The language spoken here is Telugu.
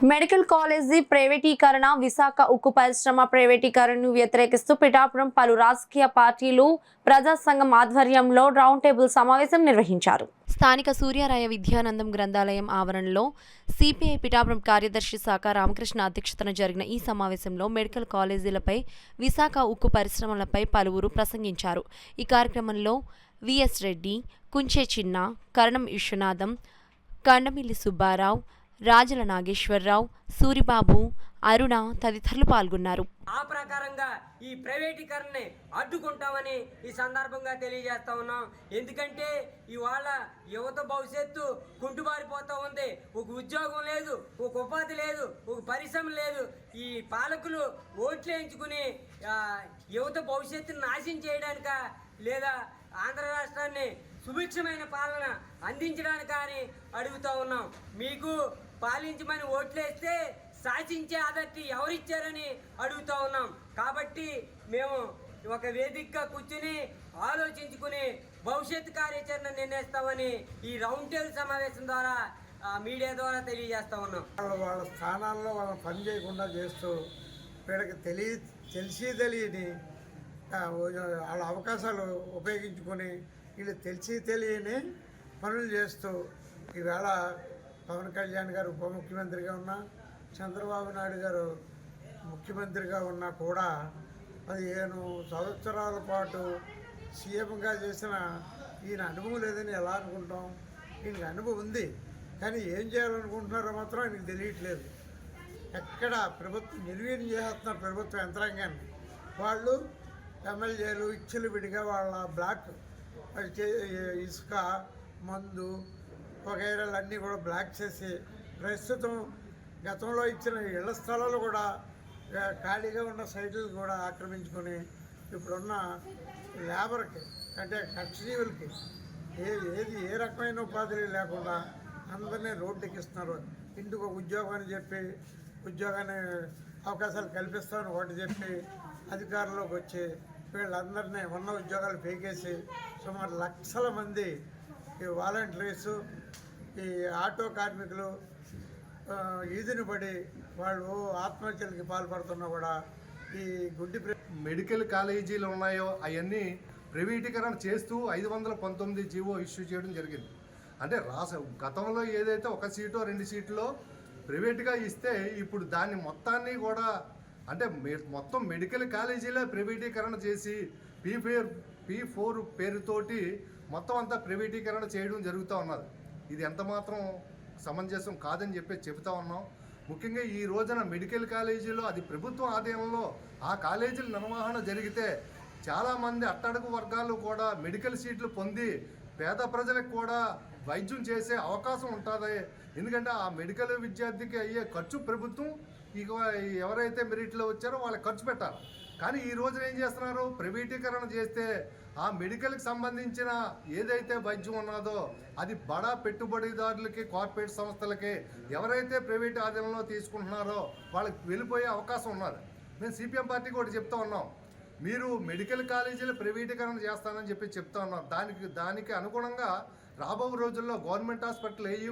మెడికల్ కాలేజీ ప్రైవేటీకరణ, విశాఖ ఉక్కు పరిశ్రమ ప్రైవేటీకరణను వ్యతిరేకిస్తూ పిఠాపురం పలు రాజకీయ పార్టీలు ప్రజా సంఘం ఆధ్వర్యంలో రౌండ్ టేబుల్ సమావేశం నిర్వహించారు. స్థానిక సూర్యారాయ విద్యానందం గ్రంథాలయం ఆవరణలో సిపిఐ పిఠాపురం కార్యదర్శి శాఖ రామకృష్ణ అధ్యక్షతన జరిగిన ఈ సమావేశంలో మెడికల్ కాలేజీలపై, విశాఖ ఉక్కు పరిశ్రమలపై పలువురు ప్రసంగించారు. ఈ కార్యక్రమంలో విఎస్ రెడ్డి, కుంచే చిన్న, కరణం విశ్వనాథం, కండమిల్లి సుబ్బారావు, రాజల నాగేశ్వరరావు, సూరిబాబు, అరుణ తదితరులు పాల్గొన్నారు. ఆ ప్రకారంగా ఈ ప్రైవేటీకరణని అడ్డుకుంటామని ఈ సందర్భంగా తెలియజేస్తా ఉన్నాం. ఎందుకంటే ఇవాళ యువత భవిష్యత్తు కుంటుబారిపోతూ ఉంది. ఒక ఉద్యోగం లేదు, ఒక ఉపాధి లేదు, ఒక పరిశ్రమ లేదు. ఈ పాలకులు ఓట్లు వేయించుకుని యువత భవిష్యత్తును నాశనం చేయడానిక, లేదా ఆంధ్ర రాష్ట్రాన్ని సుభిక్షమైన పాలన అందించడానికి కానీ అడుగుతూ ఉన్నాం. మీకు పాలించమని ఓట్లేస్తే శాసించే అథారిటీ ఎవరిచ్చారని అడుగుతూ ఉన్నాం. కాబట్టి మేము ఒక వేదికగా కూర్చుని ఆలోచించుకుని భవిష్యత్తు కార్యాచరణ నిర్ణయిస్తామని ఈ రౌండ్ టేబుల్ సమావేశం ద్వారా మీడియా ద్వారా తెలియజేస్తా ఉన్నాం. వాళ్ళ స్థానాల్లో వాళ్ళని పని చేయకుండా చేస్తూ వీళ్ళకి తెలిసి తెలియని వాళ్ళ అవకాశాలు ఉపయోగించుకొని వీళ్ళు తెలియని పనులు చేస్తూ ఈవేళ పవన్ కళ్యాణ్ గారు ఉప ముఖ్యమంత్రిగా ఉన్నా, చంద్రబాబు నాయుడు గారు ముఖ్యమంత్రిగా ఉన్నా కూడా 15 సంవత్సరాల పాటు సీఎంగా చేసిన ఈయన అనుభవం లేదని ఎలా అనుకుంటాం? ఈయనకి అనుభవం ఉంది, కానీ ఏం చేయాలనుకుంటున్నారో మాత్రం ఆయనకు తెలియట్లేదు. ఎక్కడ ప్రభుత్వం నిర్వీర్యం చేస్తున్నారు ప్రభుత్వ యంత్రాంగాన్ని. వాళ్ళు ఎమ్మెల్యేలు ఇచ్చలు విడిగా వాళ్ళ బ్లాక్ ఇసుక, మందు వగైరాలన్నీ కూడా బ్లాక్ చేసి ప్రస్తుతం గతంలో ఇచ్చిన ఇళ్ల స్థలాలు కూడా ఖాళీగా ఉన్న సైట్లు కూడా ఆక్రమించుకొని ఇప్పుడున్న లేబర్కి అంటే కక్షజీవులకి ఏ రకమైన ఉపాధి లేకుండా అందరినీ రోడ్డుకి ఇస్తున్నారు. ఇంటికి ఒక ఉద్యోగం అని చెప్పి ఉద్యోగాన్ని అవకాశాలు కల్పిస్తామని ఒకటి చెప్పి అధికారంలోకి వచ్చి వీళ్ళందరినీ ఉన్న ఉద్యోగాలు పీకేసి సుమారు లక్షల మంది ఈ వాలంటీర్స్, ఈ ఆటో కార్మికులు ఈదిని పడి వాళ్ళు ఆత్మహత్యలకి పాల్పడుతున్నా కూడా ఈ గుడ్డి మెడికల్ కాలేజీలు ఉన్నాయో అవన్నీ ప్రైవేటీకరణ చేస్తూ 519 జీవో ఇష్యూ చేయడం జరిగింది. అంటే గతంలో ఏదైతే 1 సీటో 2 సీట్లో ప్రైవేట్గా ఇస్తే ఇప్పుడు దాన్ని మొత్తాన్ని కూడా అంటే మొత్తం మెడికల్ కాలేజీలే ప్రైవేటీకరణ చేసి P4 పేరుతోటి మొత్తం అంతా ప్రైవేటీకరణ చేయడం జరుగుతూ ఉన్నది. ఇది ఎంత మాత్రం సమంజసం కాదని చెప్తా ఉన్నాం. ముఖ్యంగా ఈ రోజున మెడికల్ కాలేజీలో అది ప్రభుత్వ ఆదాయంలో ఆ కాలేజీల నిర్వహణ జరిగితే చాలామంది అట్టడుగు వర్గాలు కూడా మెడికల్ సీట్లు పొంది పేద ప్రజలకు కూడా వైద్యం చేసే అవకాశం ఉంటుంది. ఎందుకంటే ఆ మెడికల్ విద్యార్థికి అయ్యే ఖర్చు ప్రభుత్వం ఇక ఎవరైతే మెరిట్లో వచ్చారో వాళ్ళకి ఖర్చు పెట్టాలి. కానీ ఈ రోజున ఏం చేస్తున్నారు? ప్రైవేటీకరణ చేస్తే ఆ మెడికల్కి సంబంధించిన ఏదైతే వైద్యం ఉన్నదో అది బడా పెట్టుబడిదారులకి, కార్పొరేట్ సంస్థలకి ఎవరైతే ప్రైవేట్ ఆధీనంలో తీసుకుంటున్నారో వాళ్ళకి వెళ్ళిపోయే అవకాశం ఉన్నది. మేము సిపిఎం పార్టీకి ఒకటి చెప్తా ఉన్నాం, మీరు మెడికల్ కాలేజీలు ప్రైవేటీకరణ చేస్తానని చెప్తా ఉన్నాం. దానికి అనుగుణంగా రాబో రోజుల్లో గవర్నమెంట్ హాస్పిటల్